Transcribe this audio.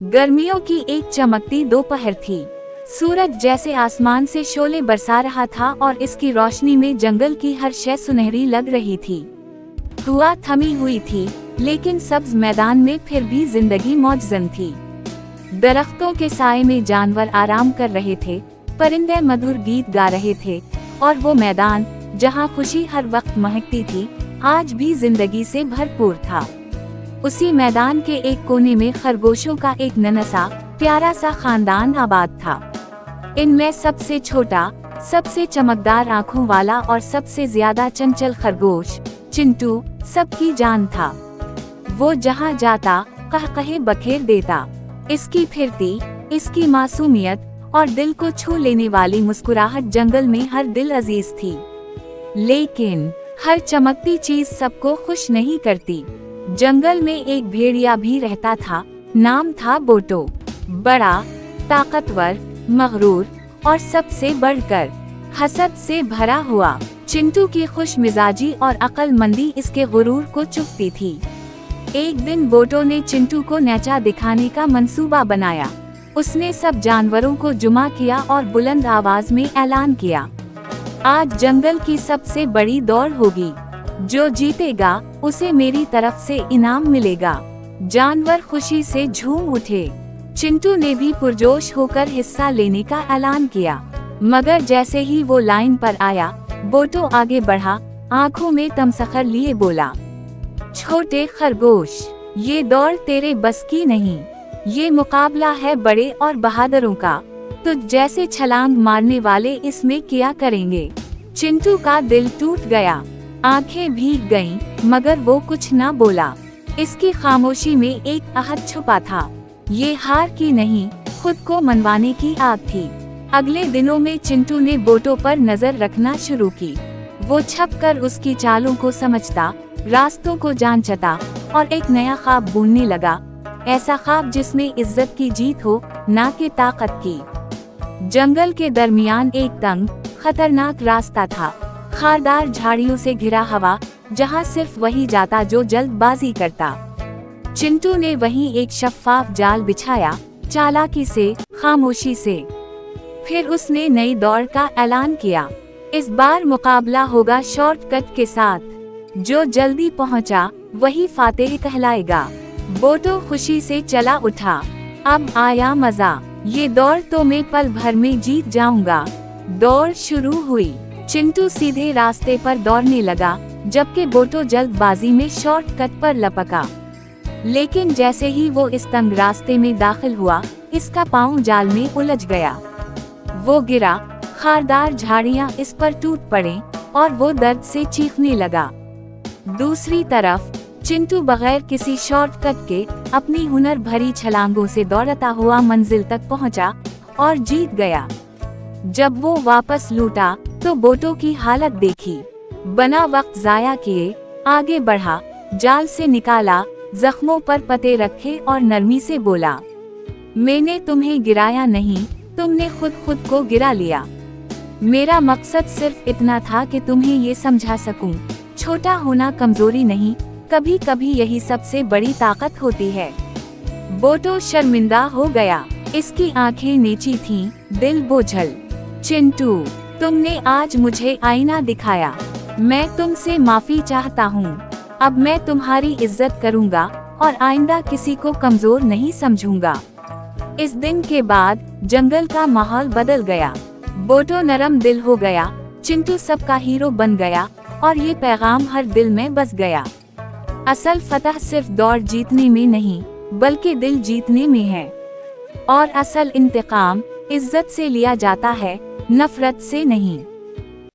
गर्मियों की एक चमकती दोपहर थी। सूरज जैसे आसमान से शोले बरसा रहा था और इसकी रोशनी में जंगल की हर शय सुनहरी लग रही थी। हवा थमी हुई थी, लेकिन सब्ज मैदान में फिर भी जिंदगी मौजज़न थी। दरख्तों के साए में जानवर आराम कर रहे थे, परिंदे मधुर गीत गा रहे थे और वो मैदान जहाँ खुशी हर वक्त महकती थी, आज भी जिंदगी से भरपूर था। उसी मैदान के एक कोने में खरगोशों का एक नन्हा प्यारा सा खानदान आबाद था। इनमें सबसे छोटा, सबसे चमकदार आँखों वाला और सबसे ज्यादा चंचल खरगोश चिंटू सबकी जान था। वो जहाँ जाता कहकहे बखेर देता। इसकी फिरती, इसकी मासूमियत और दिल को छू लेने वाली मुस्कुराहट जंगल में हर दिल अजीज थी। लेकिन हर चमकती चीज सबको खुश नहीं करती। जंगल में एक भेड़िया भी रहता था। नाम था बोटो। बड़ा, ताकतवर, मगरूर और सबसे बढ़कर हसद से भरा हुआ। चिंटू की खुश मिजाजी और अक्लमंदी इसके गुरूर को चुभती थी। एक दिन बोटो ने चिंटू को नेचा दिखाने का मंसूबा बनाया। उसने सब जानवरों को जुमा किया और बुलंद आवाज में ऐलान किया, आज जंगल की सबसे बड़ी दौड़ होगी। जो जीतेगा उसे मेरी तरफ से इनाम मिलेगा। जानवर खुशी से झूम उठे। चिंटू ने भी पुरजोश होकर हिस्सा लेने का ऐलान किया, मगर जैसे ही वो लाइन पर आया, बोटो आगे बढ़ा, आंखों में तमसखर लिए बोला, छोटे खरगोश, ये दौड़ तेरे बस की नहीं। ये मुकाबला है बड़े और बहादुरों का। तुझ जैसे छलांग मारने वाले इसमें क्या करेंगे। चिंटू का दिल टूट गया, आंखें भीग गईं, मगर वो कुछ न बोला। इसकी खामोशी में एक आहत छुपा था। ये हार की नहीं, खुद को मनवाने की आग थी। अगले दिनों में चिंटू ने बोटो पर नजर रखना शुरू की। वो छपकर उसकी चालों को समझता, रास्तों को जांचता और एक नया ख्वाब बुनने लगा। ऐसा ख्वाब जिसमें इज्जत की जीत हो, ना कि ताकत की। जंगल के दरमियान एक तंग, खतरनाक रास्ता था। खारदार झाड़ियों से घिरा हवा, जहां सिर्फ वही जाता जो जल्दबाजी करता। चिंटू ने वहीं एक शफ्फाफ जाल बिछाया, चालाकी से, खामोशी से। फिर उसने नई दौड़ का ऐलान किया। इस बार मुकाबला होगा शॉर्टकट के साथ। जो जल्दी पहुंचा, वही फातेह कहलाएगा। बोटो खुशी से चला उठा। अब आया मजा। ये दौड़ तो मैं पल भर में जीत जाऊंगा। दौड़ शुरू हुई। चिंटू सीधे रास्ते पर दौड़ने लगा, जबकि बोटो जल्दबाजी में शॉर्टकट पर लपका। लेकिन जैसे ही वो इस तंग रास्ते में दाखिल हुआ, इसका पांव जाल में उलझ गया। वो गिरा, खारदार झाड़ियां इस पर टूट पड़े और वो दर्द से चीखने लगा। दूसरी तरफ चिंटू बगैर किसी शॉर्टकट के अपनी हुनर भरी छलांगों से दौड़ता हुआ मंजिल तक पहुंचा और जीत गया। जब वो वापस लौटा तो बोटो की हालत देखी। बना वक्त जाया किए आगे बढ़ा, जाल से निकाला, जख्मों पर पते रखे और नरमी से बोला, मैंने तुम्हें गिराया नहीं, तुमने खुद को गिरा लिया। मेरा मकसद सिर्फ इतना था कि तुम्हें ये समझा सकूं, छोटा होना कमजोरी नहीं, कभी कभी यही सबसे बड़ी ताकत होती है। बोटो शर्मिंदा हो गया। इसकी आंखें नीची थीं, दिल बोझल। चिंटू, तुमने आज मुझे आईना दिखाया। मैं तुमसे माफी चाहता हूँ। अब मैं तुम्हारी इज्जत करूँगा और आइंदा किसी को कमजोर नहीं समझूंगा। इस दिन के बाद जंगल का माहौल बदल गया। बोटो नरम दिल हो गया, चिंटू सबका हीरो बन गया और ये पैगाम हर दिल में बस गया। असल फतह सिर्फ दौड़ जीतने में नहीं, बल्कि दिल जीतने में है। और असल इंतकाम इज्जत से लिया जाता है, नफरत से नहीं।